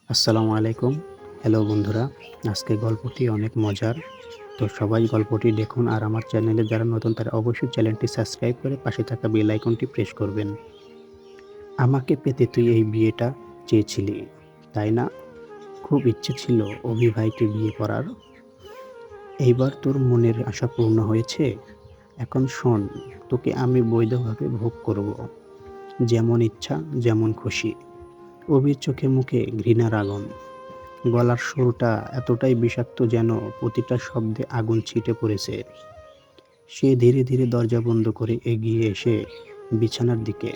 আসসালামু আলাইকুম। হ্যালো বন্ধুরা। আজকে গল্পটি অনেক মজার। তো সবাই গল্পটি দেখুন আর আমার চ্যানেলে যারা নতুন তারা অবশ্যই চ্যানেলটি সাবস্ক্রাইব করে পাশে থাকা বেল আইকনটি প্রেস করবেন। আমাকে পেতে তুই এই বিয়েটা চেয়েছিলি, তাই না? খুব ইচ্ছে ছিল অভি ভাইকে বিয়ে করার। এইবার তোর মনের আশা পূর্ণ হয়েছে। এখন শোন, তোকে আমি বৈধভাবে ভোগ করব। যেমন ইচ্ছা, যেমন খুশি। অভির চোখে মুখে ঘৃণার আগুন। গলার সুরটা এতটাই বিষাক্ত যেন প্রতিটা শব্দে আগুন ছিটে পড়েছে। সে ধীরে ধীরে দরজা বন্ধ করে এগিয়ে এসে বিছানার দিকে,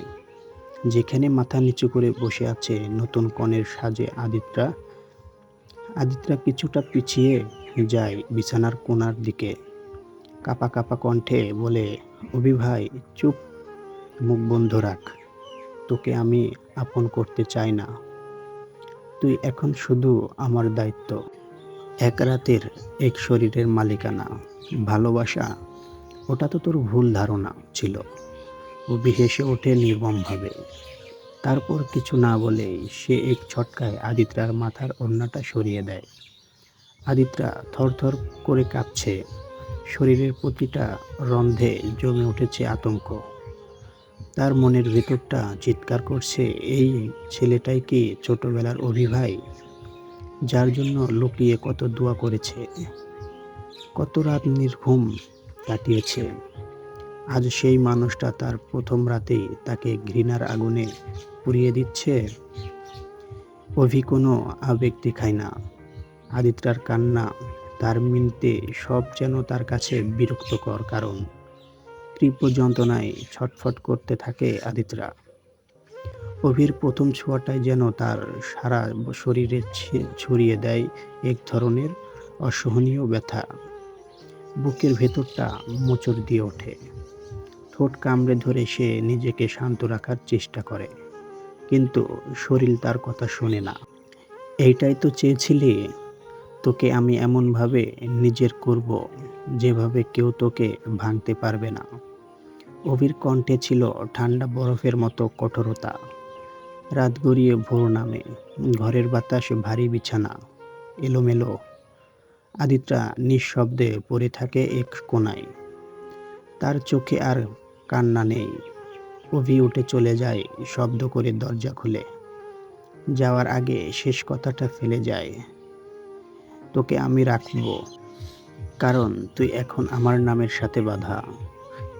যেখানে মাথা নিচু করে বসে আছে নতুন কনের সাজে আদিত্রা। আদিত্রা কিছুটা পিছিয়ে যায় বিছানার কোণার দিকে, কাঁপা কাঁপা কণ্ঠে বলে, অভি ভাই চুপ, মুখ বন্ধ রাখ। তোকে আমি আপন করতে চাই না। তুই এখন শুধু আমার দায়িত্ব। এক রাতের এক শরীরের মালিকানা। ভালোবাসা, ওটা তো তোর ভুল ধারণা ছিল। অভি হেসে ওঠে নির্মমভাবে। তারপর কিছু না বলেই সে এক ঝটকায় আদিত্রার মাথার ওড়নাটা সরিয়ে দেয়। আদিত্রা থরথর করে কাঁপছে। শরীরের প্রতিটা রন্ধ্রে জমে উঠেছে আতঙ্ক। তার মনের ভেতরটা চিৎকার করছে, এই ছেলেটাই কি ছোটবেলার অভি ভাই, যার জন্য লুকিয়ে কত দোয়া করেছে, কত রাত নির্ঘুম কাটিয়েছে। আজ সেই মানুষটা তার প্রথম রাতেই তাকে ঘৃণার আগুনে পুড়িয়ে দিচ্ছে। অভি কোনো আবেগ দেখায় না। আদিত্রার কান্না, তার মিনতি সব যেন তার কাছে বিরক্তকর কারণ। তীব্র যন্ত্রণায় ছটফট করতে থাকে আদিত্রা। অভির প্রথম ছোঁয়াটাই যেন তার সারা শরীরে ছড়িয়ে দেয় এক ধরনের অসহনীয় ব্যথা। বুকের ভেতরটা মোচড় দিয়ে ওঠে। ঠোঁট কামড়ে ধরে সে নিজেকে শান্ত রাখার চেষ্টা করে, কিন্তু শরীর তার কথা শোনে না। এইটাই তো চেয়েছিলি, তোকে আমি এমনভাবে নিজের করব যেভাবে কেউ তোকে ভাঙতে পারবে না। অভির কণ্ঠে ছিল ঠান্ডা বরফের মতো কঠোরতা। রাত গড়িয়ে ভোর নামে। ঘরের বাতাস ভারী, বিছানা এলোমেলো। আদিত্রা নিঃশব্দে পড়ে থাকে এক কোণায়। তার চোখে আর কান্না নেই। অভি উঠে চলে যায় শব্দ করে দরজা খুলে। যাওয়ার আগে শেষ কথাটা ফেলে যায়, তোকে আমি রাখবো, কারণ তুই এখন আমার নামের সাথে বাঁধা।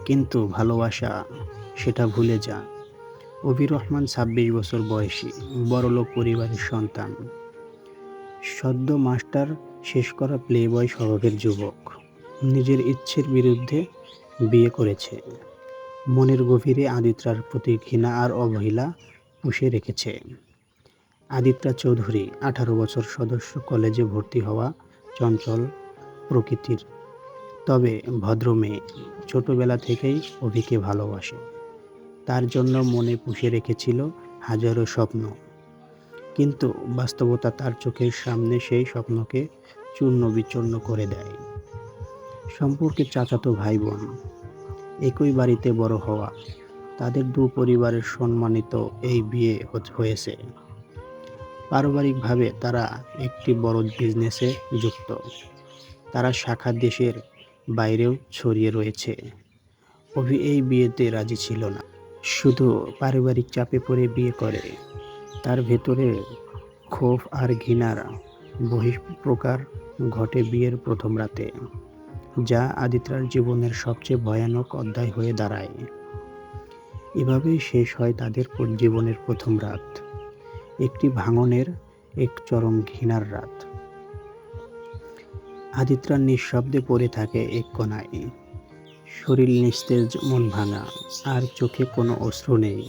কিন্তু ভালোবাসা, সেটা ভুলে যা। অভি রহমান ২৬ বছর বয়সী, বড়লোক পরিবারের সন্তান। সদ্য মাস্টার শেষ করা প্লেবয় স্বভাবের যুবক। নিজের ইচ্ছের বিরুদ্ধে বিয়ে করেছে। মনের গভীরে আদিত্রার প্রতি ঘৃণা আর অবহেলা পুষে রেখেছে। আদিত্রা চৌধুরী, ১৮ বছর, সদস্য, কলেজে ভর্তি হওয়া, চঞ্চল প্রকৃতির, তবে ভদ্র মেয়ে। ছোটবেলা থেকেই অভিকে ভালোবাসে। তার জন্য মনে পুষে রেখেছিল হাজারো স্বপ্ন। কিন্তু বাস্তবতা তার চোখের সামনে সেই স্বপ্নকে চূর্ণ বিচূর্ণ করে দেয়। সম্পর্কে চাচাতো ভাই বোন, একই বাড়িতে বড় হওয়া, তাদের দু পরিবারের সম্মানিত এই বিয়ে হয়েছে। পারিবারিকভাবে তারা একটি বড় বিজনেসে যুক্ত। তারা শাখা দেশের বাইরেও ছড়িয়ে রয়েছে। অভি এই বিয়েতে রাজি ছিল না। শুধু পারিবারিক চাপে পড়ে বিয়ে করে। তার ভেতরে ক্ষোভ আর ঘৃণার বহিঃপ্রকাশ ঘটে বিয়ের প্রথম রাতে, যা আদিত্রার জীবনের সবচেয়ে ভয়ানক অধ্যায় হয়ে দাঁড়ায়। এভাবেই শেষ হয় তাদের জীবনের প্রথম রাত, একটি ভাঙনের, এক চরম ঘৃণার রাত। আদিত্রা নিঃশব্দে পড়ে থাকে এক কোণায়। শরীর নিস্তেজ, মন ভাঙা, আর চোখে কোনো অশ্রু নেই।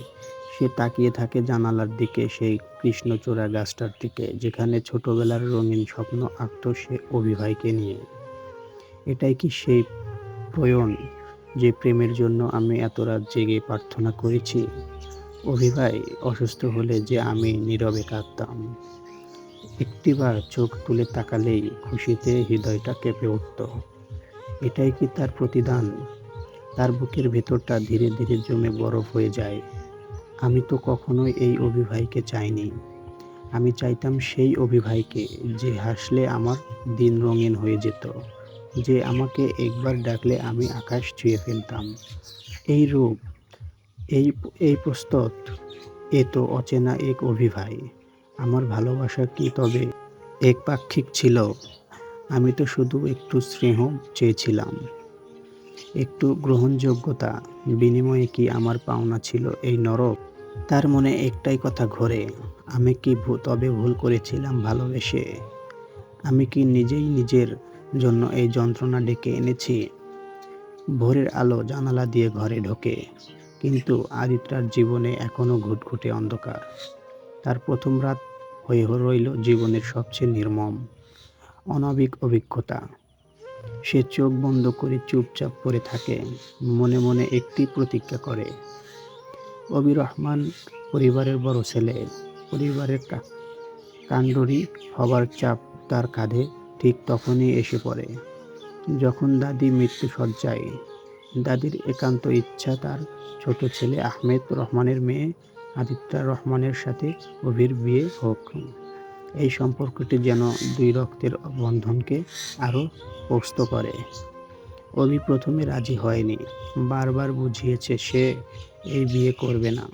সে তাকিয়ে থাকে জানালার দিকে, সেই কৃষ্ণচূড়া গাছটার দিকে, যেখানে ছোটবেলার রঙিন স্বপ্ন আঁকত সে অভি ভাইকে নিয়ে। এটাই কি সেই প্রয়ণ, যে প্রেমের জন্য আমি এত রাত জেগে প্রার্থনা করেছি? অভি ভাই অসুস্থ হলে যে আমি নীরবে কাঁদতাম। একটিবার চোখ তুলে তাকালেই খুশিতে হৃদয়টা কেঁপে উঠত। এটাই কি তার প্রতিদান? তার বুকের ভেতরটা ধীরে ধীরে জমে বরফ হয়ে যায়। আমি তো কখনোই এই অভি ভাইকে চাইনি। আমি চাইতাম সেই অভিভাইকে, যে হাসলে আমার দিন রঙিন হয়ে যেত, যে আমাকে একবার ডাকলে আমি আকাশ ছুঁয়ে ফেলতাম। এই রূপ, এই এই প্রস্তুত, এ তো অচেনা এক অভিভাই। আমার ভালোবাসা কি তবে একপাক্ষিক ছিল? আমি তো শুধু একটু স্নেহ চেয়েছিলাম, একটু গ্রহণযোগ্যতা। বিনিময়ে কি আমার পাওনা ছিল এই নরক? তার মনে একটাই কথা ঘোরে, আমি কি তবে ভুল করেছিলাম ভালোবেসে? আমি কি নিজেই নিজের জন্য এই যন্ত্রণা ডেকে এনেছি? ভোরের আলো জানালা দিয়ে ঘরে ঢোকে, কিন্তু আদিত্যার জীবনে এখনো ঘুটঘুটে অন্ধকার। তার প্রথম রাত হয়ে রইল জীবনের সবচেয়ে নির্মম, অনাবিক অভিজ্ঞতা। সে চোখ বন্ধ করে চুপচাপ পড়ে থাকে, মনে মনে একটি প্রতিজ্ঞা করে। অবি রহমান পরিবারের বড় ছেলে, পরিবারের কাণ্ডরী হবার চাপ তার কাঁধে ঠিক তখনই এসে পড়ে, যখন দাদি মৃত্যুশয্যায়। দাদির একান্ত ইচ্ছা তার ছোট ছেলে আহমেদ রহমানের মেয়ে আদিত্যা রহমানের সাথে অভির বিয়ে হোক। এই সম্পর্কটি যেন দুই রক্তের বন্ধনকে আরও পোক্ত করে। অভি প্রথমে রাজি হয়নি, বারবার বুঝিয়েছে সে এই বিয়ে করবে না।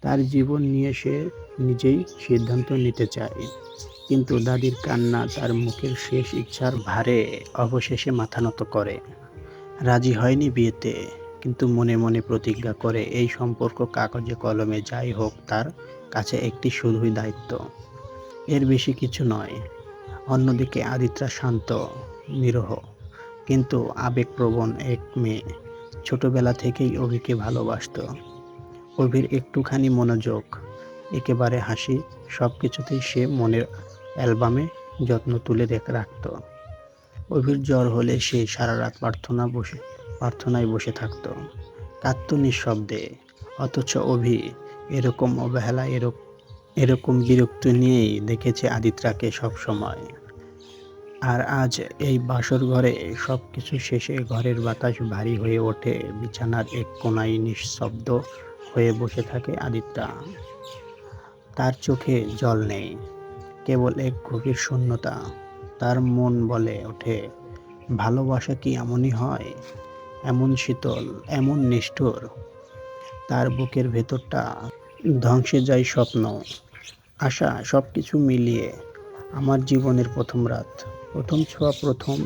তার জীবন নিয়ে সে নিজেই সিদ্ধান্ত নিতে চায়। কিন্তু দাদির কান্না তার মুখের শেষ ইচ্ছার ভারে অবশেষে মাথা নত করে। রাজি হয়নি বিয়েতে, কিন্তু মনে মনে প্রতিজ্ঞা করে এই সম্পর্ক কাগজে কলমে যাই হোক তার কাছে একটি শুধুই দায়িত্ব, এর বেশি কিছু নয়। অন্যদিকে আদিত্রা শান্ত, নিরীহ, কিন্তু আবেগপ্রবণ এক মেয়ে। ছোটবেলা থেকেই অভিকে ভালোবাসত। অভির একটুখানি মনোযোগ, একেবারে হাসি, সব কিছুতেই সে মনের অ্যালবামে যত্ন তুলে রাখত। অভির জ্বর হলে সে সারা রাত প্রার্থনায় বসে থাকত, কাঁদত নিঃশব্দে। অথচ অভি এরকম অবহেলা, এরকম বিরক্তি নিয়েই দেখেছে আদিত্রাকে সবসময়। আর আজ এই বাসর ঘরে সব কিছু শেষে ঘরের বাতাস ভারী হয়ে ওঠে, বিছানার এক কোণায় নিঃশব্দ হয়ে বসে থাকে আদিত্যা। তার চোখে জল নেই, কেবল এক গভীর শূন্যতা। তার মন বলে ওঠে, ভালোবাসা কি এমনই হয়? এমন শীতল, এমন নিষ্ঠুর? তার বুকের ভেতরটা ধ্বংসে যায় স্বপ্ন, আশা, সব কিছু মিলিয়ে। আমার জীবনের প্রথম রাত, প্রথম ছোঁয়া, প্রথম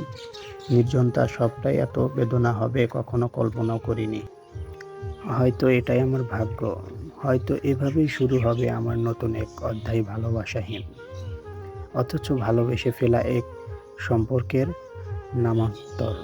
নির্জনতা, সবটাই এত বেদনা হবে কখনো কল্পনাও করিনি। হয়তো এটাই আমার ভাগ্য, হয়তো এভাবেই শুরু হবে আমার নতুন এক অধ্যায় ভালোবাসাহীন, অথচ ভালোবেসে ফেলা এক সম্পর্কের নামান্তর।